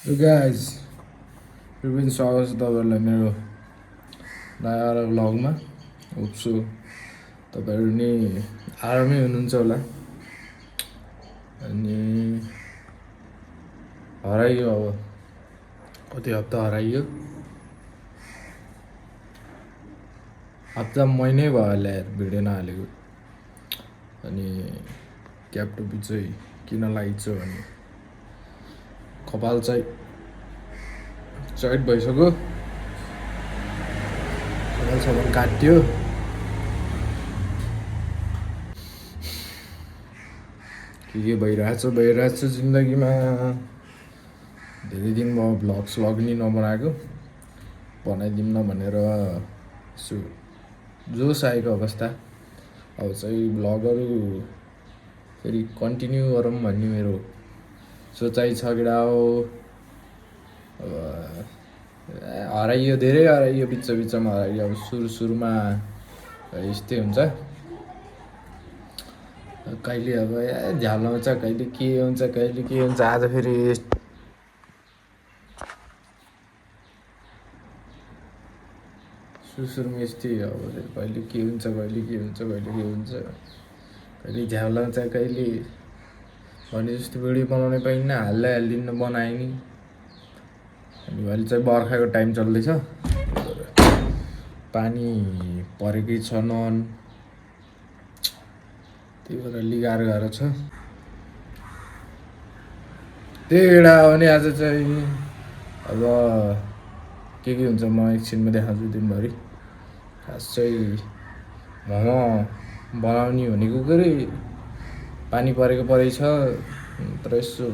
So guys, विभिन्न स्वागत छ तपाईँहरूलाई मेरो नयाँ भ्लगमा। होप्छु तपाईँहरू नि आरामै हुनुहुन्छ होला। अनि हराइयो अब कति हप्ता हराइयो, हप्ता महिनै भयो होला यार भिडियो नहालेको। अनि क्याप टोपी चाहिँ किन लगाइन्छ भने कपाल चाहिँ चैट भइसक्यो, कपाल सबल काट्यो। के भइरहेछ जिन्दगीमा। धेरै दिन म भ्लग नि नबनाएको, बनाइदिउँ न भनेर जोस आएको अवस्था। अब चाहिँ भ्लगहरू फेरि कन्टिन्यू गरौँ भन्ने मेरो सोचाइ छ केटा हो। अब हराइयो, धेरै हराइयो, बिचमा हराइयो। अब सुरुमा यस्तै हुन्छ, कहिले अब झ्याल आउँछ, कहिले के हुन्छ। आज फेरि सुरुमा यस्तै अब कहिले के हुन्छ, कहिले झ्याल आउँछ, कहिले भने जस्तो भिडियो बनाउनै पाइन्न, हालिदिन्न बनाए नि। अनि अहिले चाहिँ बर्खाको टाइम चल्दैछ, पानी परेकै छ नन, त्यही भएर अलि गाह्रो छ। त्यही एउटा हो नि। आज चाहिँ अब के हुन्छ म एकछिनमा देखाउँछु दिनभरि। खास चाहिँ मोमो बनाउने भनेको के अरे पानी परेछ, तर यसो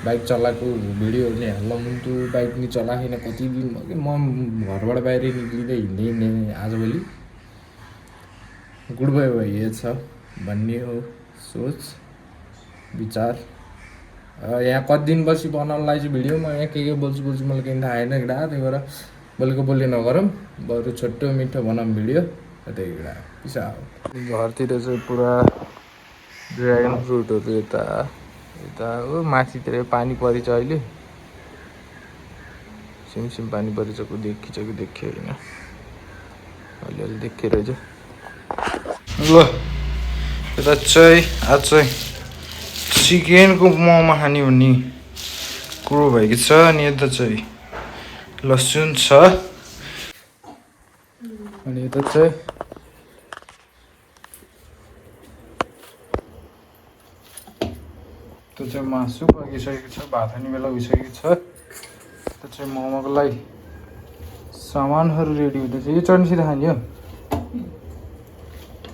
बाइक चलाएको भिडियो नि हाल्न मुन्थ्यो। बाइक नि चलाएन कति दिन भयो। म घरबाट बाहिर निक्लिँदै हिँड्दै आजभोलि गुड बाई भइएछ भन्ने हो सोच विचार। यहाँ कति दिन बसी बनाउन लाग्छु भिडियो। म यहाँ के बोल्छु मलाई केही थाहा छैन केटा। त्यही भएर बोली नगरौँ, बरु छोटो मिठो बनाऊँ भिडियो। त्यही केटा पिसा हो। घरतिर चाहिँ पुरा ड्रागन फ्रुटहरू यता हो, माथितिर पानी परिछ। अहिले सिमसिम पानी परिछ, देखियो होइन, अलिअलि देखिरहेछ। ल यता चाहिँ आज चाहिँ चिकनको मोमो खाने भन्ने कुरो भएको छ। अनि यता चाहिँ लसुन छ, अनि यता चाहिँ मासु पाकिसकेको छ, भात खाने बेला भइसकेको छ। यता चाहिँ मोमोको लागि सामानहरू रेडी हुँदैछ। यो चटनीसित खाने हो,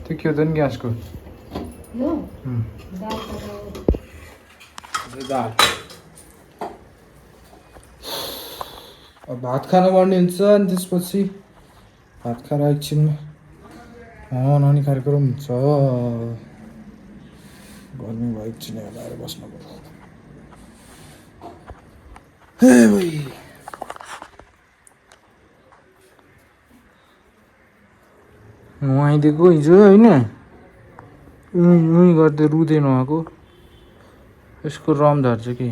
त्यो के हो त नि ग्यासको दाल। अब भात खानु पर्ने हुन्छ, अनि त्यसपछि भात खाएर एकछिनमा मोमो बनाउने कार्यक्रम हुन्छ। गर्मी भयो, एकछिन लगाएर बस्नु पर्यो। हे भाइ नुहाइदिएको हिजो होइन, उही गर्दै रुँदै नआएको। यसको रम झर्छ कि।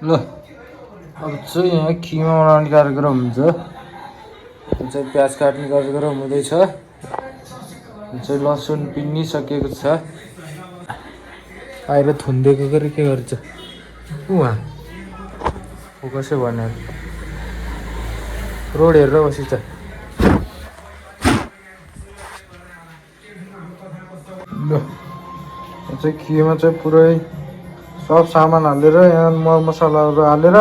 ल अब चाहिँ यहाँ किमा बनाउने कार्यक्रम हुन्छ। चाहिँ प्याज काट्ने कार्यक्रम हुँदैछ। चाहिँ लसुन पिन्निसकेको छ। आएर थुनिदिएको गरी के गर्छ उहाँ कसै भनेर रोड हेरेर बसी छ। ल चाहिँ किमा चाहिँ पुरै सब सामान हालेर, यहाँ मरमसलाहरू हालेर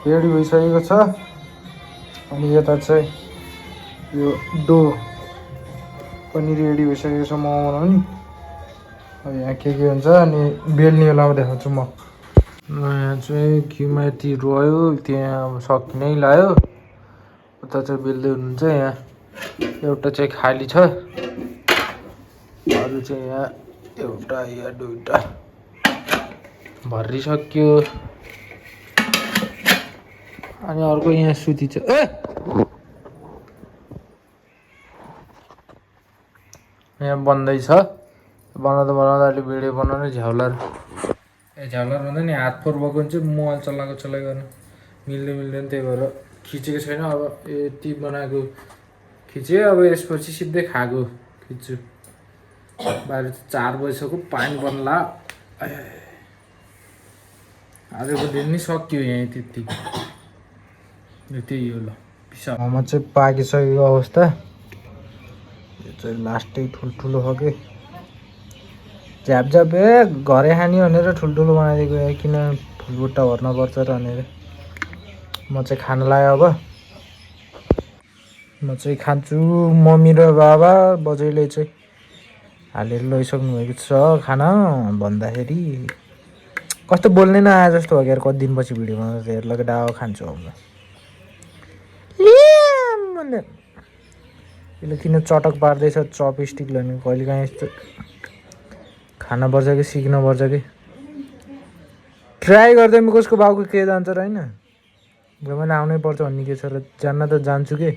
रेडी भइसकेको छ। अनि यता चाहिँ यो डो पनि रेडी भइसकेको छ मोमो बनाउने। अब यहाँ के हुन्छ अनि बेल्ने बेलामा देखाउँछु म। यहाँ चाहिँ किमा यति रह्यो, त्यहाँ अब सकिनै लाग्यो। उता चाहिँ बेल्दै हुनुहुन्छ। यहाँ एउटा चाहिँ खाली छ, अरू चाहिँ यहाँ एउटा या दुईवटा भरिसक्यो। अनि अर्को यहाँ सुती छ। यहाँ बन्दैछ। बनाउँदा अहिले भिडियो बनाउने झ्याउलार झ्यालर भन्दा नि हात फोहोर भएको हुन्छ मोबाइल चलाएको गर्न मिल्दैन त्यही भएर खिचेको छैन। अब यति बनाएको खिचेँ, अब यसपछि सिधै खाएको खिच्छु। बाहिर 4 बजिसक्यो, पानी पर्ला। आजको दिन नि सकियो यहीँ त्यत्तिकै। त्यही हो ल। मोमो चाहिँ पाकिसकेको अवस्था। यो चाहिँ लास्टै ठुल्ठुलो हो कि झ्याप घरै खाने भनेर ठुल्ठुलो बनाइदिएको किन फुलबुट्टा भर्नुपर्छ र भनेर म चाहिँ खान लाग्यो। अब म चाहिँ खान्छु। मम्मी र बाबा बजैले चाहिँ हालेर लैसक्नु भएको छ खाना भन्दाखेरि कस्तो बोल्नै नआए जस्तो हो क्या। कति दिनपछि भिडियो बनाउँदा हेर लगे डाओ खान्छु अब यसले किन चटक पार्दैछ चपस्टिक लाने कहिले काहीँ यस्तो खाना पर्छ कि सिक्न पर्छ कि ट्राई गर्दैमा कसको बाउको के जान्छ र होइन मैले आउनै पर्छ भन्ने के छ र जान्न त जान्छु के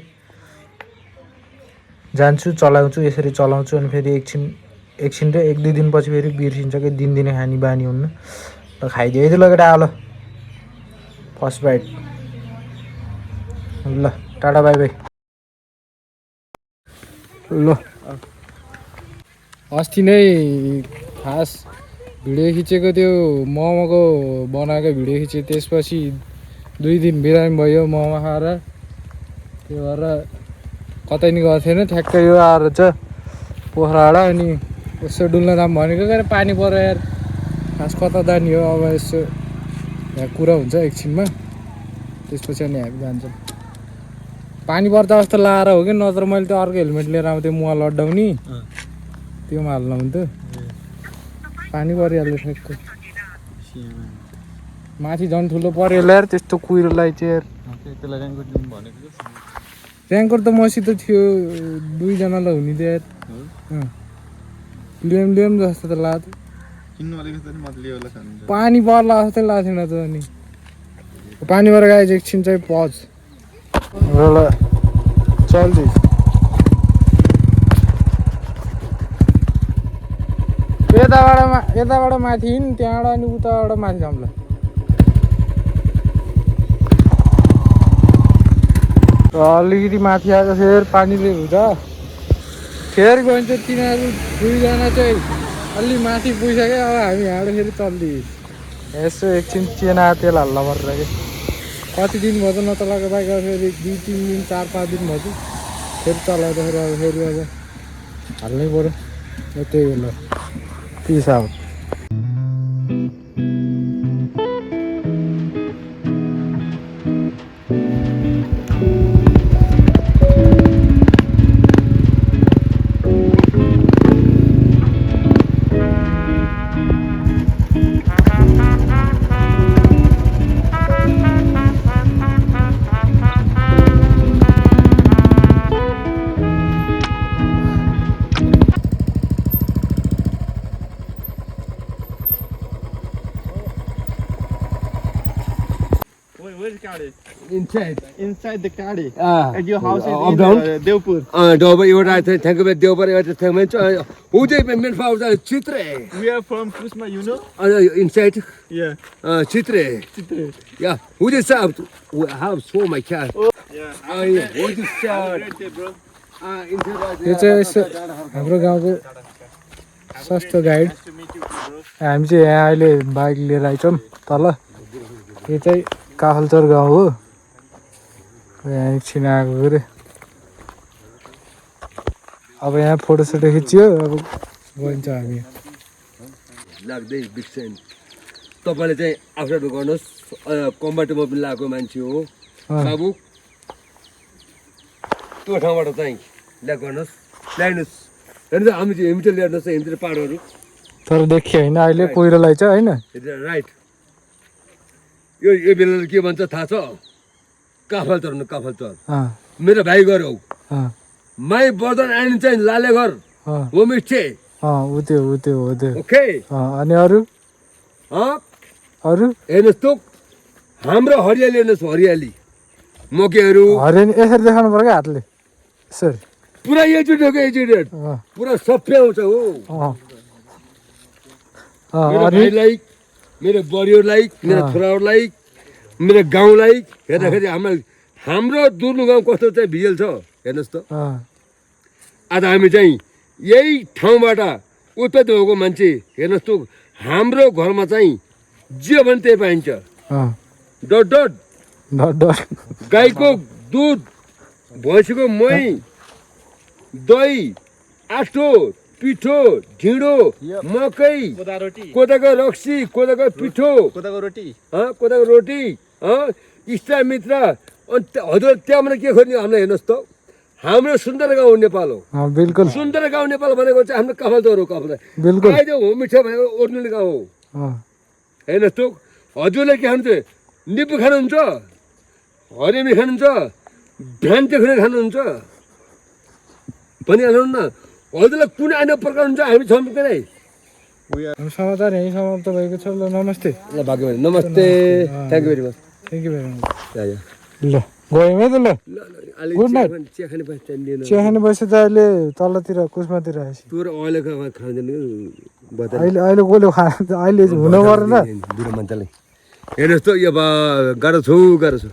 जान्छु चलाउँछु यसरी चलाउँछु अनि फेरि एकछिन र 1-2 दिनपछि फेरि बिर्सिन्छ कि दिनदिनै खाने बानी हुन्न ल खाइदियो है त लगेर आलो फर्स्ट बाइट ल टाटा बाई बाई ल अस्ति नै खास भिडियो खिचेको त्यो मोमोको बनाएको भिडियो खिचेँ त्यसपछि 2 दिन बिरामी भयो मोमो खाएर त्यो भएर कतै नि गएको थिएन ठ्याक्कै यो आएर चाहिँ पोखराबाट अनि यसो डुल्न जाम भनेको के पानी पऱ्यो यार खास कता जाने हो अब यसो यहाँ कुरा हुन्छ एकछिनमा त्यसपछि अनि हामी जान्छौँ पानी पर्दा जस्तो लाएर हो कि नत्र मैले त अर्को हेलमेट लिएर आउँथेँ मुवा लड्डाउने त्यो पनि हाल्नु हुन्थ्यो पानी परिहाल्यो ठ्याक्कै माथि झन् ठुलो पऱ्यो यार त्यस्तो कुहिरोलाई चाहिँ ऱ्याङ्कर त मसित थियो 2 जनालाई हुने थियो यार लियम जस्तो त लाग्थ्यो पानी पर्ला जस्तै लाग्थेन त अनि पानी परेर गएपछि एकछिन चाहिँ पज ल चल्दै यताबाट माथि त्यहाँबाट अनि उताबाट माथि जाउँला अलिकति माथि आएको फेरि पानीले हुँदा फेरि गइन्छ तिनीहरू 2 जना चाहिँ अलि माथि पुगिसक्यो अब हामी यहाँबाट फेरि चल्दै यसो एकछिन चेना तेल हाल्न पर्छ कि कति दिन भयो न चलाएको बाइक फेरि 2-3 दिन 4-5 दिन भयो फेरि चलाउँदाखेरि अब फेरि अब हाल्नै पऱ्यो त्यही हो ल peace out Inside the Kadi. At your house is in down? Devpur. Devpur, you are thank you, Devpur, you are thank you. Who they payment for the Chitre? We are from Kusma, you know? Inside? Yeah. Chitre. Chitre. Yeah. Who they serve? How so my car? Yeah. Who they serve? यो चाहिँ यसो हाम्रो गाउँको सस्तो guide हामी चाहिँ यहाँ अहिले बाइक लिएर आइछौँ तल यो चाहिँ काफलचर गाउँ हो यहाँ एकछिन आएको अरे अब यहाँ फोटोसोटो खिच्यो अब गइन्छ हामी लाग्दै बिक्सेन तपाईँले चाहिँ आफ्नो गर्नुहोस् कम्फर्टेबल पनि लगाएको मान्छे हो बाबु त्यो ठाउँबाट चाहिँ ल्याग गर्नुहोस् ल्याइनुहोस् हेर्नु हामी चाहिँ हेमिटर ल्याउनुहोस् हेमिटर पाहाडहरू तर देखियो होइन अहिले पहिरोलाई चाहिँ होइन राइट यो बेला के भन्छ थाहा छ काफलचर मेरो भाइ घर हौ माई बर्दन एन्ड चाहिँ लाले घर होमस्टे उत्यो ओके अनि अरू हेर्नुहोस् त हाम्रो हरियाली हेर्नुहोस् हरियाली मकैहरू हरियाली यसरी देखाउनु पर्यो क्या हातले यसरी पुरा एजुकेटेड पुरा सफा आउँछ हो मेरो भाइलाई मेरो बुहारीहरूलाई मेरो छोराहरूलाई मेरो गाउँलाई हेर्दाखेरि हाम्रो दुर्नु गाउँ कस्तो चाहिँ भिजल छ हेर्नुहोस् त। आज हामी चाहिँ यही ठाउँबाट उत्पत्ति भएको मान्छे हेर्नुहोस् त, हाम्रो घरमा चाहिँ जे भने त्यही पाइन्छ। डट डट गाईको दुध, भैँसीको मही, दही, आठो, पिठो, ढिँडो, मकै, कोदाको रक्सी, कोदाको पिठो, कोदाको रोटी, कोदाको रोटी, इष्टमित्र। अनि हजुर त्यहाँबाट के खोज्ने हामीलाई हेर्नुहोस् त, हाम्रो सुन्दर गाउँ नेपाल हो। बिल्कुल सुन्दर गाउँ नेपाल भनेको चाहिँ हाम्रो कफालचौर हो। बिल्कुल अहिले होमिठो भनेको ओर्जिनल गाउँ हो। हेर्नुहोस् त, हजुरले के खानुहुन्छ? निपु खानुहुन्छ, हरिमी खानुहुन्छ, भ्यान खुने खानुहुन्छ भनिहाल्नु न। हजुरलाई कुन अन्य प्रकार हुन्छ हामी छौँ कि नै? समाचार यहीँ समाप्त भएको छ। ल नमस्ते। ल भाग्यो भने नमस्ते, thank you very much. Thank you very much. ल ल गयौँ है त। ल गुड नाइट। चिया खाने पैसा चाहिँदैन। चिया खाने पैसा त अहिले तलतिर कुस्मातिर आएछ। तँ अहिलेको खाँदैन बता। अहिले कसले अहिले हुन परेन। बुढो मान्छेले हेर्नुहोस् त, यो गाह्रो छ गाह्रो छ।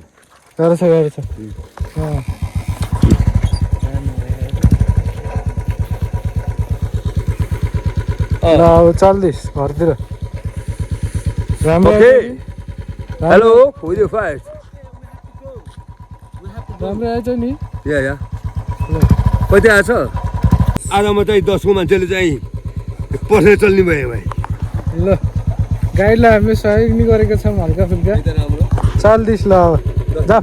गाह्रो छ गाह्रो छ। ल अब चल्दैछ घरतिर। राम्रो हेलो विथ यु फास्ट राम्रो आएछ नि। या कति आएछ? आजमा चाहिँ 10 को मान्छेले चाहिँ पसेर चल्ने भयो भाइ। ल गाइडलाई हामीले सहयोग नि गरेका छौँ हल्का फुल्का। चल्दैछ। ल अब जा।